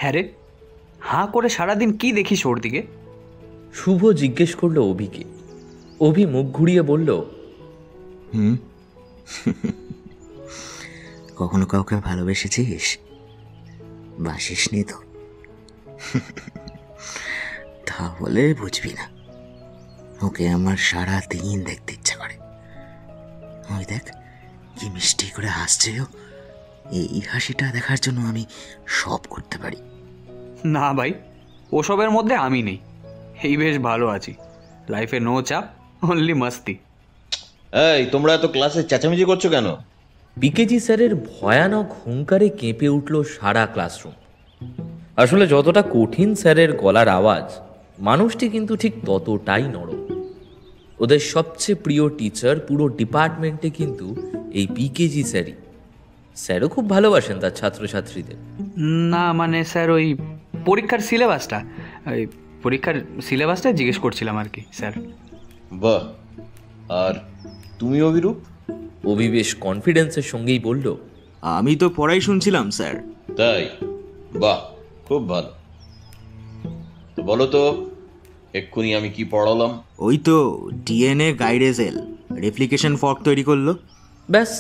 হ্যাঁ রে, হাঁ করে সারাদিন কি দেখিস ওর দিকে? শুভ জিজ্ঞেস করলো অভিকে। অভি মুখ ঘুরিয়ে বলল, কখনো কাউকে ভালোবেসেছিস? বাসিস নি তো? তাহলে বুঝবি না। ওকে আমার সারা দিন দেখতে ইচ্ছা করে। ওই দেখ কি মিষ্টি করে হাসছে ও। এই হাসিটা দেখার জন্য আমি সব করতে পারি। না ভাই, ওসবের মধ্যে আমি নেই। এই বেশ ভালো আছি। লাইফে নো চাপ, অনলি মস্তি। এই, তোমরা এত ক্লাসে চেঁচামেচি করছো কেন? বিকেজি স্যারের ভয়ানক হুঙ্কারে কেঁপে উঠল সারা ক্লাসরুম। আসলে যতটা কঠিন স্যারের গলার আওয়াজ, মানুষটি কিন্তু ঠিক ততটাই নরম। ওদের সবচেয়ে প্রিয় টিচার পুরো ডিপার্টমেন্টে কিন্তু এই বিকেজি স্যারই। স্যারও খুব ভালোবাসেন তার ছাত্রছাত্রীদের। না মানে স্যার, ওই পরীক্ষার সিলেবাসটা জিজ্ঞেস করছিলাম আর কি স্যার। বাহ, আর তুমি অভিরূপ? অভি বেশ কনফিডেন্সের সঙ্গেই বলল, আমি তো পড়াই শুনছিলাম স্যার। তাই? বাহ, খুব ভালো। তো বলো তো, এক্ষুনি আমি কি পড়ালাম? ওই তো ডিএনএ গাইডেজেল রেপ্লিকেশন ফর্ক তৈরি করলো। ব্যাস,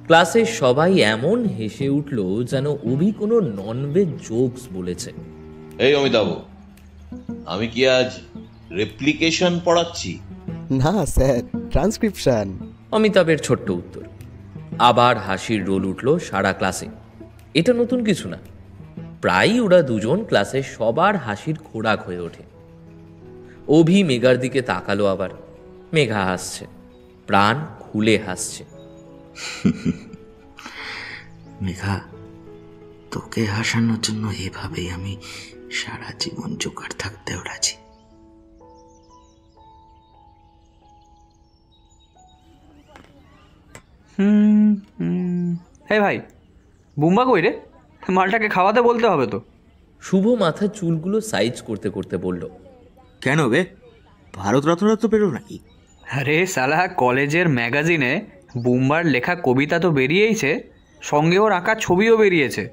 ক্লাসে সবাই এমন হেসে উঠল যেন অভি কোনো ননভেজ জোকস বলেছে। এই অমিতাভ, আমি কি আজ রেপ্লিকেশন পড়াচ্ছি? না স্যার, ট্রান্সক্রিপশন। অমিতাভের ছোট্ট উত্তর। আবার হাসির রোল উঠল সারা ক্লাসে। এটা নতুন কিছু না, প্রায়ই ওরা দুজন ক্লাসে সবার হাসির খোরাক হয়ে ওঠে। অভি মেঘার দিকে তাকালো আবার। মেঘা হাসছে, প্রাণ খুলে হাসছে। মেঘা, তোকে হাসানোর জন্য এভাবেই আমি সারা জীবন জোগাড় থাকতেও রাজি। হে ভাই, বুম্বা কই রে? মালটাকে খাওয়াতে বলতে হবে তো। শুভ মাথার চুলগুলো সাইজ করতে করতে বলল, কেন বে, ভারতরত্নটা তো পেরো নাকি? আরে সালা, কলেজের ম্যাগাজিনে বুম্বার লেখা কবিতা তো বেরিয়েইছে, সঙ্গে ওর আঁকা ছবিও বেরিয়েছে।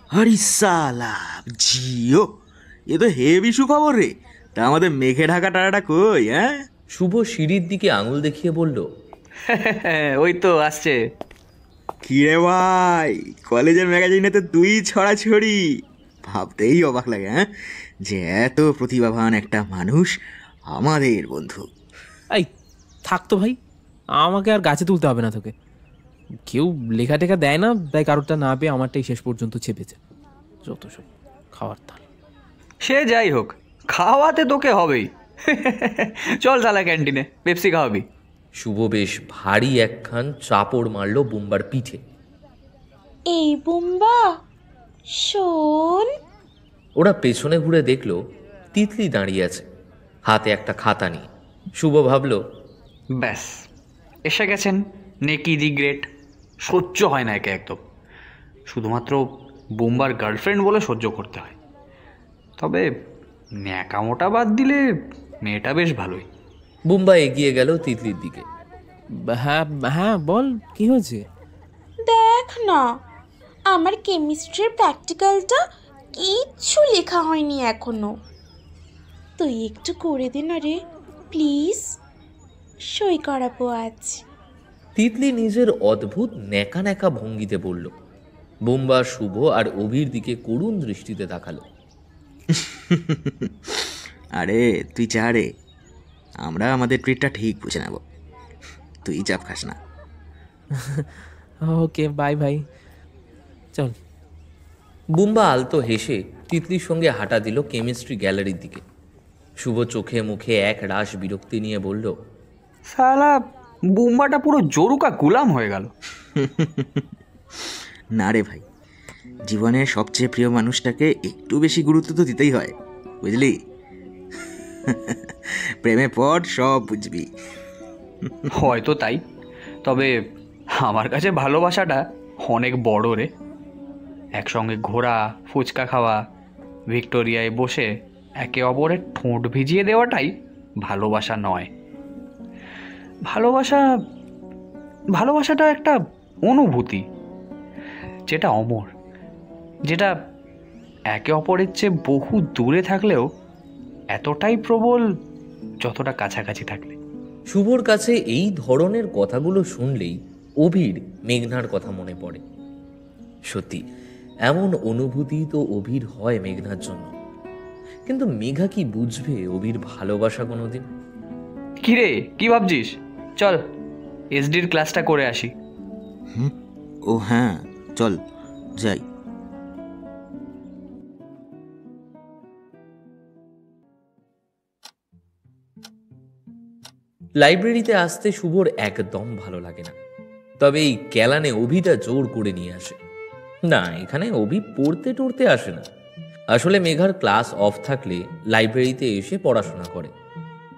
আরে সালা জিও, এ তো হেভি সুখবর রে। তা আমাদের মেঘে ঢাকা টাকাটা কই? হ্যাঁ, শুভ সিঁড়ির দিকে আঙুল দেখিয়ে বলল, ওই তো আসছে। কিরে ভাই, কলেজের ম্যাগাজিনেতে তুই ছড়াছড়ি। ভাবতেই অবাক লাগে হ্যাঁ, যে এত প্রতিভাবান একটা মানুষ আমাদের বন্ধু। এই থাকতো ভাই, আমাকে আর গাছে তুলতে হবে না তোকে। কেউ লেখা টেখা দেয় না, তাই কারোরটা না পেয়ে আমারটাই শেষ পর্যন্ত চেপেছে। যত সব খাওয়ার তাল। সে যাই হোক, খাওয়াতে তোকে হবেই। চল সালা ক্যান্টিনে, পেপসি খাওয়াবি। শুভ বেশ ভারী একখান চাপড় মারল বুম্বার পিঠে। এই বুম্বা শোন। ওরা পেছনে ঘুরে দেখল তিতলি দাঁড়িয়ে আছে, হাতে একটা খাতা নিয়ে। শুভ ভাবল, ব্যাস, এসে গেছেন নেকি দি গ্রেট। সহ্য হয় না একে একদম, শুধুমাত্র বুম্বার গার্লফ্রেন্ড বলে সহ্য করতে হয়। তবে ন্যাকামোটা বাদ দিলে মেয়েটা বেশ ভালোই। বুম্বা এগিয়ে গেল তিতলির দিকে। হ্যাঁ হ্যাঁ, বল কি হয়েছে? দেখ না, আমার কেমিস্ট্রির প্র্যাকটিক্যালটা কিচ্ছু লেখা হয়নি এখনো। তুই একটু করে দে না রে প্লিজ, সই করাবো আজ। তিতলি নিজের অদ্ভুত ন্যাকা ন্যাকা ভঙ্গিতে বলল। বুম্বা শুভ আর অভির দিকে করুণ দৃষ্টিতে তাকালো। আরে তুই যা রে, আমরা আমাদের ট্রিটটা ঠিক বুঝে নেব, তুই চাপ খাস না। ওকে বাই ভাই, চল। বুম্বা আলতো হেসে তিতলির সঙ্গে হাঁটা দিল কেমিস্ট্রি গ্যালারির দিকে। শুভ চোখে মুখে এক রাশ বিরক্তি নিয়ে বলল, সালা, বুম্বাটা পুরো জরুকা গুলাম হয়ে গেল। না রে ভাই, জীবনের সবচেয়ে প্রিয় মানুষটাকে একটু বেশি গুরুত্ব তো দিতেই হয়, বুঝলি? প্রেমে পড়, সব বুঝবি। হয়তো তাই, তবে আমার কাছে ভালোবাসাটা অনেক বড় রে। একসঙ্গে ঘোরা, ফুচকা খাওয়া, ভিক্টোরিয়ায় বসে একে অপরের ঠোঁট ভিজিয়ে দেওয়াটাই ভালোবাসা নয়। ভালোবাসাটা একটা অনুভূতি, যেটা অমর, যেটা একে অপরের চেয়ে বহু দূরে থাকলেও এতটাই প্রবল যতটা কাছাকাছি থাকলে। শুভর কাছে এই ধরনের কথাগুলো শুনলেই অভির মেঘনার কথা মনে পড়ে। সত্যি এমন অনুভূতি তো অভির হয় মেঘনার জন্য, কিন্তু মেঘা কি বুঝবে অভির ভালোবাসা কোনোদিন? কিরে, কি ভাবছিস? চল এসডির ক্লাসটা করে আসি। ও হ্যাঁ, চল যাই। লাইব্রেরিতে আসতে শুভর একদম ভালো লাগে না, তবে এই ক্যালানে অভিটা জোর করে নিয়ে আসে। না, এখানে অভি পড়তে টড়তে আসে না। আসলে মেঘার ক্লাস অফ থাকলে লাইব্রেরিতে এসে পড়াশোনা করে।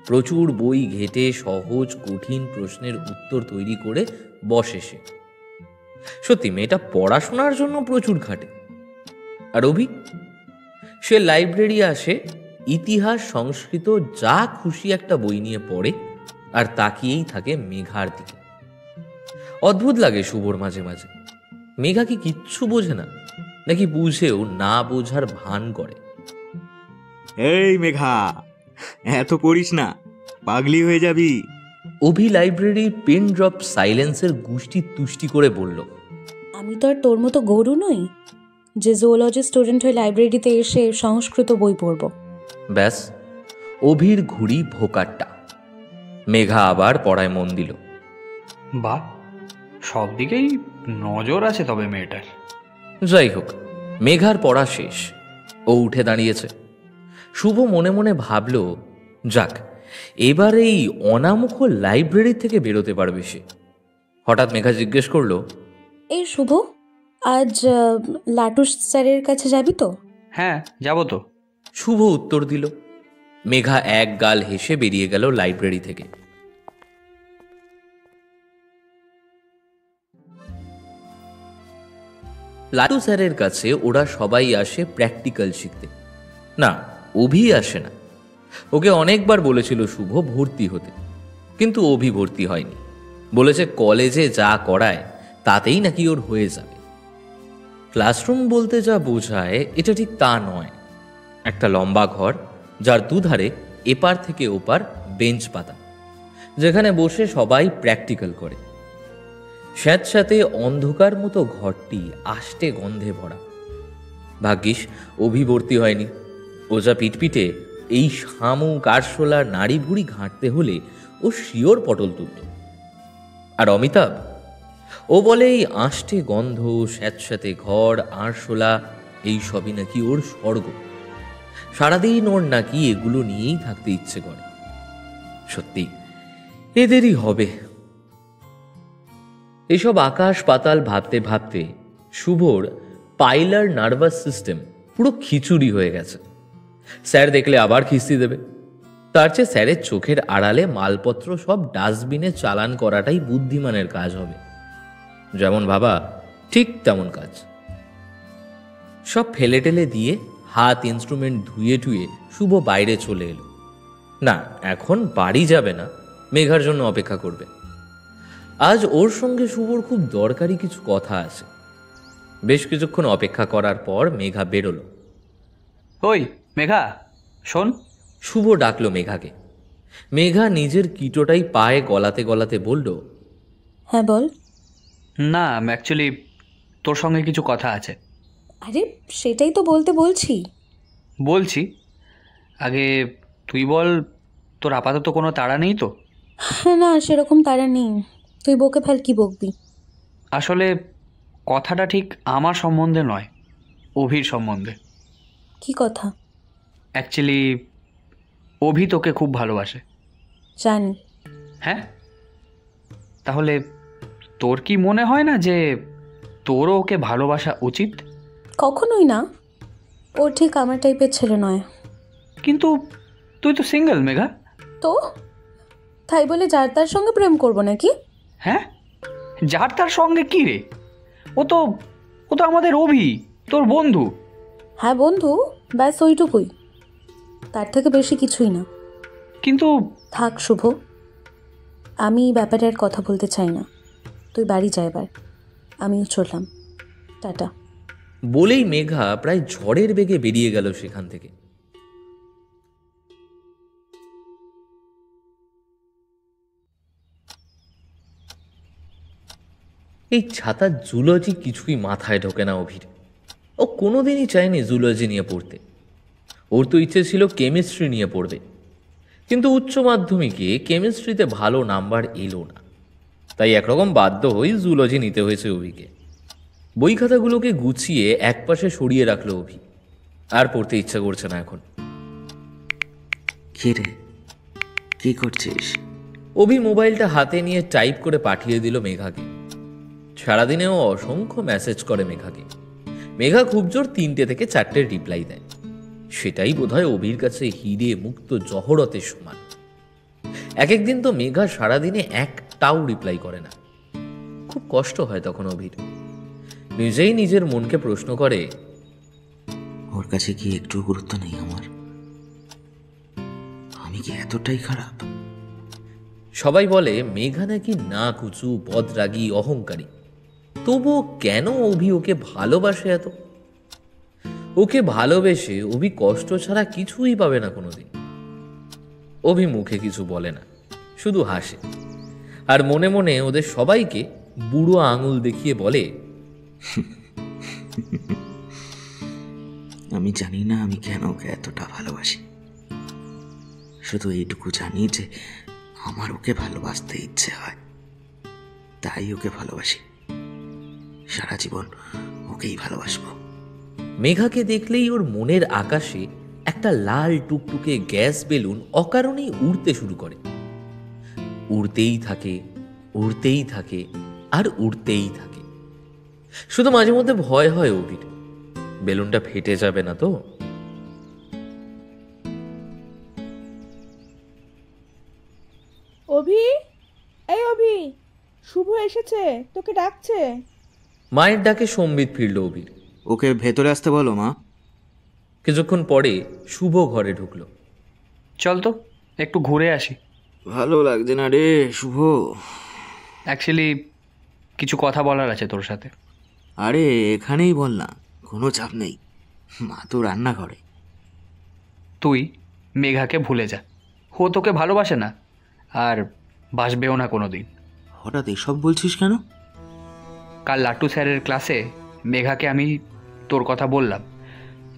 প্রচুর বই ঘেটে সহজ কঠিন প্রশ্নের উত্তর তৈরি করে বসে সে। সত্যি মেয়েটা পড়াশোনার জন্য প্রচুর খাটে। আর অভি, সে লাইব্রেরি আসে, ইতিহাস সংস্কৃত যা খুশি একটা বই নিয়ে পড়ে আর তাকিয়েই থাকে মেঘার দিকে। অদ্ভুত লাগে শুভর মাঝে মাঝে। মেঘা কি কিচ্ছু বোঝে না, নাকি বুঝেও না বোঝার ভান করে? এই মেঘা, এত পড়িস না, পাগলি হয়ে যাবি। অভি লাইব্রেরির পেন ড্রপ সাইলেন্সের গুষ্টি তুষ্টি করে বলল, আমি তো আর তোর মতো গরু নই যে জুওলজি স্টুডেন্ট হয়ে লাইব্রেরিতে এসে সংস্কৃত বই পড়ব। ব্যাস, অভির ঘুড়ি ভোকাট্টা। মেঘা আবার পড়ায় মন দিল। বাহ, সব দিকেই নজর আছে তবে মেয়েটার। যাই হোক, মেঘার পড়া শেষ, ও উঠে দাঁড়িয়েছে। শুভ মনে মনে ভাবল, যাক, এবার এই অনামুখ লাইব্রেরি থেকে বেরোতে পারবে সে। হঠাৎ মেঘা জিজ্ঞেস করলো, এই শুভ, আজ লাটু স্যারের কাছে যাবি তো? হ্যাঁ, যাবো তো। শুভ উত্তর দিল। মেঘা এক গাল হেসে বেরিয়ে গেল লাইব্রেরি থেকে। লাটু স্যারের কাছে ওরা সবাই আসে প্র্যাকটিক্যাল শিখতে। না, অভি আসে না। ওকে অনেকবার বলেছিল শুভ ভর্তি হতে, কিন্তু অভি ভর্তি হয়নি। বলেছে কলেজে যা করায় তাতেই নাকি ওর হয়ে যাবে। ক্লাসরুম বলতে যা বোঝায় এটা ঠিক তা নয়। একটা লম্বা ঘর, যার দুধারে এপার থেকে ওপার বেঞ্চ পাতা, যেখানে বসে সবাই প্র্যাকটিক্যাল করে। স্যাঁতস্যাঁতে অন্ধকার মতো ঘরটি আষ্টে গন্ধে ভরা। ভাগ্যিস অভি ভর্তি হয়নি। ওজা পিটপিটে এই শামুক আরশোলার নাড়ি ভুড়ি ঘাঁটতে হলে ও শিওর পটল তুলত। আর অমিতাভ, ও বলে এই আষ্টে গন্ধ, স্যাঁতস্যাঁতে ঘর, আরশোলা এই সবই নাকি ওর স্বর্গ। সারাদিন ওর নাকি এগুলো নিয়েই থাকতে ইচ্ছে করে। সত্যি এদেরই হবে। এসব আকাশ পাতাল ভাবতে ভাবতে শুভর পাইলার নার্ভাস সিস্টেম পুরো খিচুড়ি হয়ে গেছে। স্যার দেখলে আবার খিস্তি দেবে। তার চেয়ে স্যারের চোখের আড়ালে মালপত্র সব ডাস্টবিনে চালান করাটাই বুদ্ধিমানের কাজ হবে। যেমন ভাবা ঠিক তেমন কাজ। সব ফেলে টেলে দিয়ে হাত ইনস্ট্রুমেন্ট ধুয়ে টুয়ে শুভ বাইরে চলে এলো। না, এখন বাড়ি যাবে না, মেঘার জন্য অপেক্ষা করবে। আজ ওর সঙ্গে শুভর খুব দরকারি কিছু কথা আছে। বেশ কিছুক্ষণ অপেক্ষা করার পর মেঘা বেরোলো। ওই মেঘা, শোন। শুভ ডাকলো মেঘাকে। মেঘা নিজের কিটোটাই পায়ে গলাতে গলাতে বলল, হ্যাঁ বল। না, অ্যাকচুয়ালি তোর সঙ্গে কিছু কথা আছে। আরে সেটাই তো বলতে বলছি। বলছি, আগে তুই বল, তোর আপাতত কোনো তাড়া নেই তো? না, সেরকম তারা নেই। তুই বকে ফেল, কি বকবি? আসলে কথাটা ঠিক আমার সম্বন্ধে নয়, অভির সম্বন্ধে। কি কথা? অ্যাকচুয়ালি অভি তোকে খুব ভালোবাসে। জানি। হ্যাঁ, তাহলে তোর কি মনে হয় না যে তোরও ওকে ভালোবাসা উচিত? কখনোই না, ও ঠিক আমার টাইপের ছেলে নয়। কিন্তু তুই তো সিঙ্গেল মেঘা। তো তাই বলে যার তার সঙ্গে প্রেম করব নাকি? হ্যাঁ, যার তার সঙ্গে কি রে? ও তো আমাদের অভি, তোর বন্ধু। হ্যাঁ বন্ধু, ব্যাস ওইটুকুই, তার থেকে বেশি কিছুই না। কিন্তু থাক শুভ, আমি এই ব্যাপারে আর কথা বলতে চাই না। তুই বাড়ি যা এবার, আমিও চললাম। টাটা। বলেই মেঘা প্রায় ঝড়ের বেগে বেরিয়ে গেল সেখান থেকে। এই ছাতা জুলজি কিছুই মাথায় ঢোকে না অভির। ও কোনোদিনই চায়নি জুলজি নিয়ে পড়তে। ওর তো ইচ্ছে ছিল কেমিস্ট্রি নিয়ে পড়বে, কিন্তু উচ্চ মাধ্যমিকে কেমিস্ট্রিতে ভালো নাম্বার এলো না, তাই একরকম বাধ্য হয়ে জুলজি নিতে হয়েছে অভিকে। বই খাতাগুলোকে গুছিয়ে একপাশে সরিয়ে রাখলো অভি। আর পড়তে ইচ্ছা করছে না এখন। কি রে, কি করছিস? অভি মোবাইলটা হাতে নিয়ে টাইপ করে পাঠিয়ে দিল মেঘাকে। সারাদিনেও অসংখ্য মেসেজ করে মেঘাকে। মেঘা খুব জোর 3টে থেকে 4টে রিপ্লাই দেয়। সেটাই বোধহয় অভির কাছে হিরে মুক্ত জহরতের সমান। এক একদিন তো মেঘা সারাদিনে একটাও রিপ্লাই করে না। খুব কষ্ট হয় তখন অভির। নিজেই নিজের মনকে প্রশ্ন করে, ওর কাছে কি একটু গুরুত্ব নেই আমার? আমি কি এতটাই খারাপ? সবাই বলে মেঘা নাকি না কুচু, বদরাগী, অহংকারী। তবুও কেন অভি ওকে ভালোবাসে এত? ওকে ভালোবেসে অভি কষ্ট ছাড়া কিছুই পাবে না কোনোদিন। অভি মুখে কিছু বলে না, শুধু হাসে, আর মনে মনে ওদের সবাইকে বুড়ো আঙুল দেখিয়ে বলে, আমি জানি না আমি কেন ওকে এতটা ভালোবাসি। শুধু এইটুকু জানি যে আমার ওকে ভালোবাসতে ইচ্ছে হয়, তাই ওকে ভালোবাসি। সারা জীবন ওকেই ভালোবাসবো। মেঘাকে দেখলেই ওর মনের আকাশে একটা লাল টুকটুকে গ্যাস বেলুন অকারণেই উড়তে শুরু করে। উড়তেই থাকে, উড়তেই থাকে, আর উড়তেই থাকে। শুধু মাঝে মধ্যে ভয় হয় অভির, বেলুনটা ফেটে যাবে না তো। অভি, এই অভি, শুভ এসেছে, তোকে ডাকছে। মায়ের ডাকে সম্বিত ফিরল অভির। ওকে ভেতরে আসতে বলো মা। কিছুক্ষণ পরে শুভ ঘরে ঢুকলো। চল তো একটু ঘুরে আসি। ভালো লাগছে না রে শুভ। অ্যাকচুয়ালি কিছু কথা বলার আছে তোর সাথে। আরে এখানেই বল না, কোনো চাপ নেই। মা তো রান্না করে। তুই মেঘাকে ভুলে যা। ও তোকে ভালোবাসে না, আর বাসবেও না কোনো দিন। হঠাৎ এসব বলছিস কেন? কাল লাট্টু স্যারের ক্লাসে মেঘাকে আমি তোর কথা বললাম,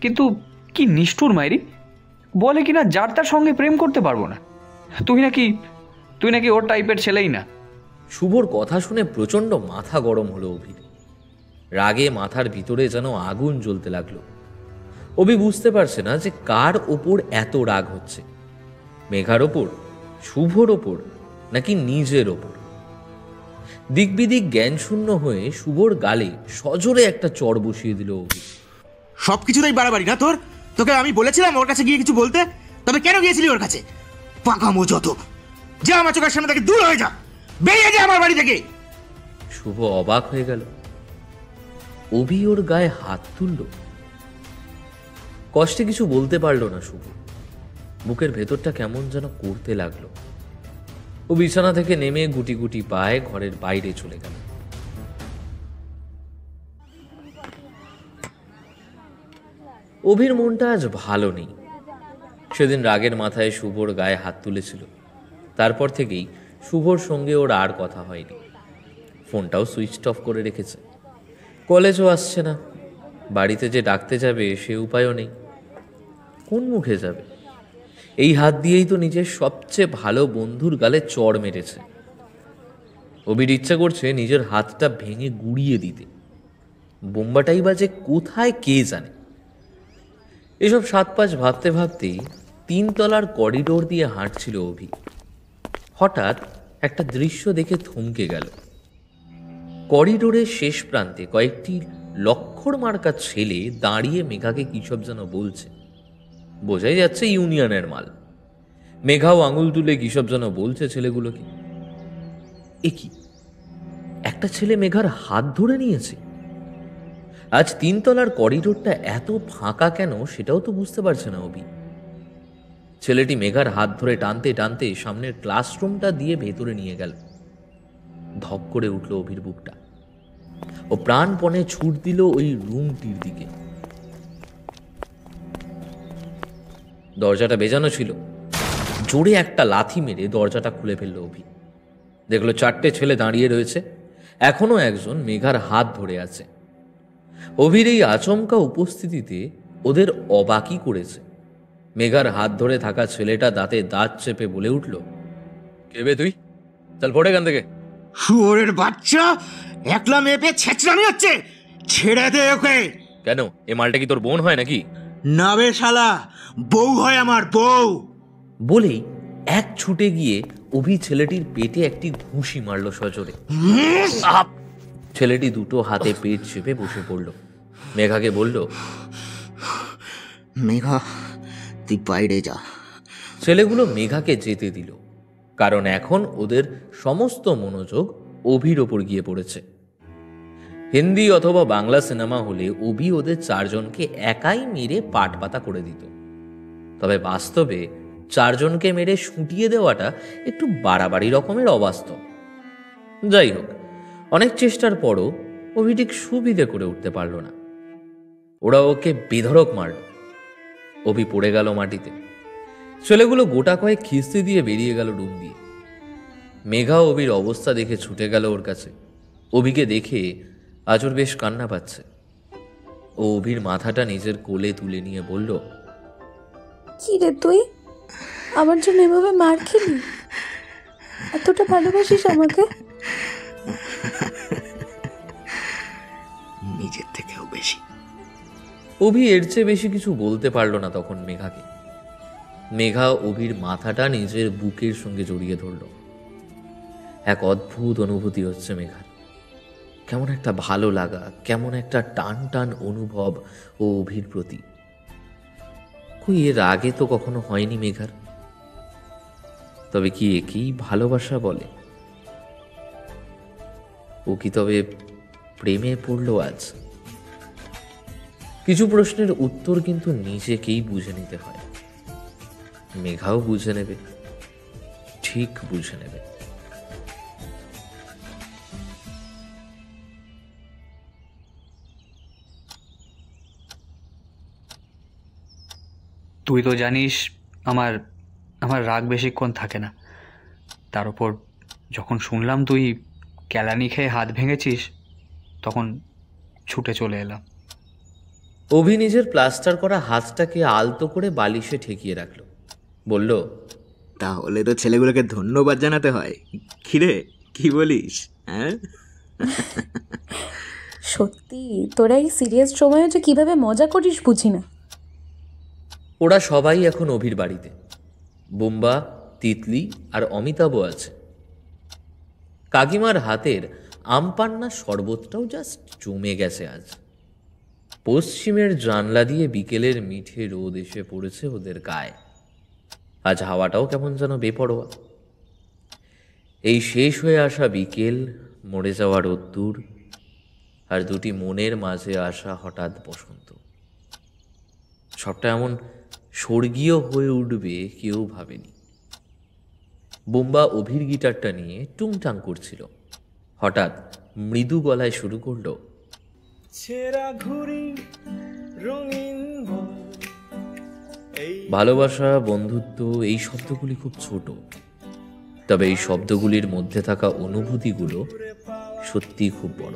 কিন্তু কি নিষ্ঠুর মাইরি, বলে কিনা যার তার সঙ্গে প্রেম করতে পারবো না। তুই নাকি ওর টাইপের ছেলেই না। শুভর কথা শুনে প্রচণ্ড মাথা গরম হলো অভির। রাগে মাথার ভিতরে যেন আগুন জ্বলতে লাগলো। অভি বুঝতে পারছে না যে কার ওপর এত রাগ হচ্ছে, মেঘার ওপর, শুভর ওপর, নাকি নিজের ওপর। দিকবিদিক জ্ঞান শূন্য হয়ে শুভর গালে সজোরে একটা চড় বসিয়ে দিল অভি। সব কিছুতেই বাড়াবাড়ি না তোর? তোকে আমি বলেছিলাম ওর কাছে গিয়ে কিছু বলতে, তবে কেন গিয়েছিলি ওর কাছে? পাকামো যত, যা আমার চোখের সামনে থেকে দূর হয়ে যা, বেরিয়ে যা আমার বাড়ি থেকে। শুভ অবাক হয়ে গেল। অভি ওর গায়ে হাত তুলল। কষ্টে কিছু বলতে পারলো না শুভ। বুকের ভেতরটা কেমন যেন করতে লাগলো। ও বিছানা থেকে নেমে গুটি গুটি পায়ে ঘরের বাইরে চলে গেল। অভির মনটা আজ ভালো নেই। সেদিন রাগের মাথায় শুভর গায়ে হাত তুলেছিল, তারপর থেকেই শুভর সঙ্গে ওর আর কথা হয়নি। ফোনটাও সুইচ অফ করে রেখেছে। কলেজও আসছে না, বাড়িতে যে ডাকতে যাবে সে উপায়ও নেই। কোন মুখে যাবে? এই হাত দিয়েই তো নিজের সবচেয়ে ভালো বন্ধুর গালে চড় মেরেছে। অভির ইচ্ছা করছে নিজের হাতটা ভেঙে গুড়িয়ে দিতে। বোম্বাটাই বাজে কোথায় কে জানে। এসব 7-5 ভাবতে ভাবতেই 3 তলার করিডোর দিয়ে হাঁটছিল অভি। হঠাৎ একটা দৃশ্য দেখে থমকে গেল। করিডোরের শেষ প্রান্তে কয়েকটি লক্ষর মার্কা ছেলে দাঁড়িয়ে মেঘাকে কিসব যেন বলছে। বোঝাই যাচ্ছে ইউনিয়নের মাল। মেঘাও আঙুল তুলে কিসব যেন বলছে ছেলেগুলোকে। এ কি, একটা ছেলে মেঘার হাত ধরে নিয়েছে। আজ 3 তলার করিডোরটা এত ফাঁকা কেন সেটাও তো বুঝতে পারছে না অভি। ছেলেটি মেঘার হাত ধরে টানতে টানতে সামনের ক্লাসরুমটা দিয়ে ভেতরে নিয়ে গেল। ধপ করে উঠল অভির বুকটা। ও প্রাণপণে ছুট দিল ওই রুমটির দিকে। দরজাটা বেজানো ছিল। জোরে একটা লাথি মেরে দরজাটা খুলে ফেলল অভি। দেখলো 4টে ছেলে দাঁড়িয়ে রয়েছে, এখনো একজন মেঘার হাত ধরে আছে। অভির এই আচমকা উপস্থিতিতে ওদের অবাকই করেছে। মেঘার হাত ধরে থাকা ছেলেটা দাঁতে দাঁত চেপে বলে উঠল, কে বে তুই? চল পড়ে এখান থেকে। শুয়োরের বাচ্চা, একলা মেয়ে পেয়ে ছেঁচড়ামি হচ্ছে, ছেড়ে দে ওকে। কেন, এ মালটা কি তোর বোন হয় নাকি? না বে শালা, বউ হয় আমার, বউ। বলেই এক ছুটে গিয়ে অভি ছেলেটির পেটে একটি ঘুষি মারল সজোরে। ছেলেটি দুটো হাতে পেট চেপে বসে পড়ল। মেঘাকে বলল, মেঘা তুই বাইরে যা। ছেলেগুলো মেঘাকে যেতে দিল, কারণ এখন ওদের সমস্ত মনোযোগ অভির ওপর গিয়ে পড়েছে। হিন্দি অথবা বাংলা সিনেমা হলে অভি ওদের 4 জনকে একাই মেরে পাট পাতা করে দিত, তবে বাস্তবে 4 জনকে মেরে শুটিয়ে দেওয়াটা একটু বাড়াবাড়ি রকমের অবাস্তব। যাই হোক, অনেক চেষ্টার পরও অভি ঠিক সুবিধে করে উঠতে পারল না। ওরা ওকে বেধড়ক মারল। অভি পড়ে গেল মাটিতে। ছেলেগুলো গোটা কয়েক খিস্তি দিয়ে বেরিয়ে গেল রুম দিয়ে। মেঘা অভির অবস্থা দেখে ছুটে গেল ওর কাছে। অভিকে দেখে আজ ওর বেশ কান্না পাচ্ছে। ও অভির মাথাটা নিজের কোলে তুলে নিয়ে বলল, কি রে তুই আমার জন্য এভাবে মার খেলি? এতটা ভালোবাসিস আমাকে? নিজের থেকেও বেশি। অভি এর চেয়ে বেশি কিছু বলতে পারল না তখন মেঘাকে। মেঘা অভির মাথাটা নিজের বুকের সঙ্গে জড়িয়ে ধরল। এক অদ্ভুত অনুভূতি হচ্ছে মেঘার। কেমন একটা ভালো লাগা, কেমন একটা টান টান অনুভব ও অভির প্রতি। কই এর আগে তো কখনো হয়নি মেঘার। তবে কি একেই ভালোবাসা বলে? ও কি তবে প্রেমে পড়ল আজ? কিছু প্রশ্নের উত্তর কিন্তু নিজেকেই বুঝে নিতে হয়। মেঘাও বুঝে নেবে, ঠিক বুঝে নেবে। তুই তো জানিস আমার আমার রাগ বেশিক্ষণ থাকে না। তার উপর যখন শুনলাম তুই কেলানি খেয়ে হাত ভেঙেছিস, তখন ছুটে চলে এলাম। অভি নিজের প্লাস্টার করা হাতটাকে আলতো করে বালিশে ঠেকিয়ে রাখল। বলল, তাহলে তো ছেলেগুলোকে ধন্যবাদ জানাতে হয়। কিরে, কি বলিস? হ্যাঁ, সত্যি তোরা এই সিরিয়াস সময়ে যে কিভাবে মজা করিস বুঝি না। ওরা সবাই এখন অভির বাড়িতে। বোম্বা, তিতলি আর অমিতাভও আছে। কাকিমার হাতের আমপান্না শরবতটাও জাস্ট জমে গেছে আজ। পশ্চিমের জানলা দিয়ে বিকেলের মিঠে রোদ এসে পড়েছে ওদের গায়ে। আজ হাওয়াটাও কেমন যেন বেপরোয়া। এই শেষ হয়ে আসা বিকেল, মরে যাওয়া রোদ্দুর, আর দুটি মনের মাঝে আসা হঠাৎ বসন্ত, সবটা এমন স্বর্গীয় হয়ে উঠবে কেউ ভাবেনি। বোম্বা অভির গিটারটা নিয়ে টুংটাং করছিল। হঠাৎ মৃদু গলায় শুরু করলো, ভালোবাসা, বন্ধুত্ব, এই শব্দগুলি খুব ছোট, তবে এই শব্দগুলির মধ্যে থাকা অনুভূতিগুলো সত্যি খুব বড়।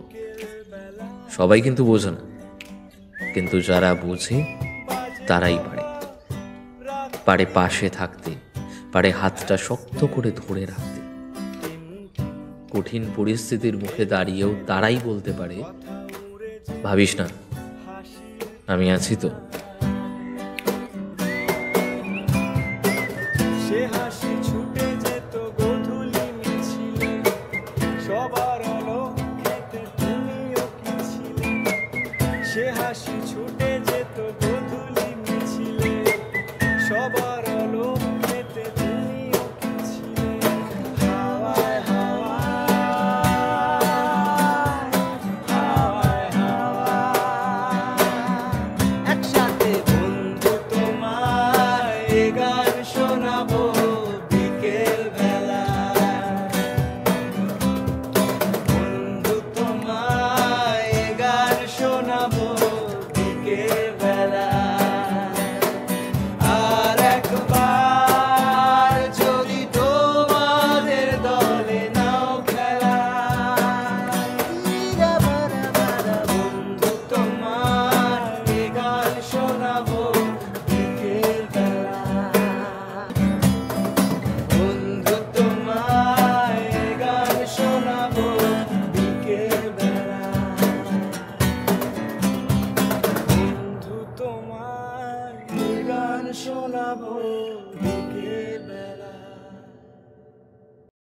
সবাই কিন্তু বোঝে না, কিন্তু যারা বোঝে তারাই পারে পাশে থাকতে, পারে হাতটা শক্ত করে ধরে রাখতে। কঠিন পরিস্থিতির মুখে দাঁড়িয়েও তারাই বলতে পারে, ভাবিস না, আমি আছি তো। শোনাবো বিকেল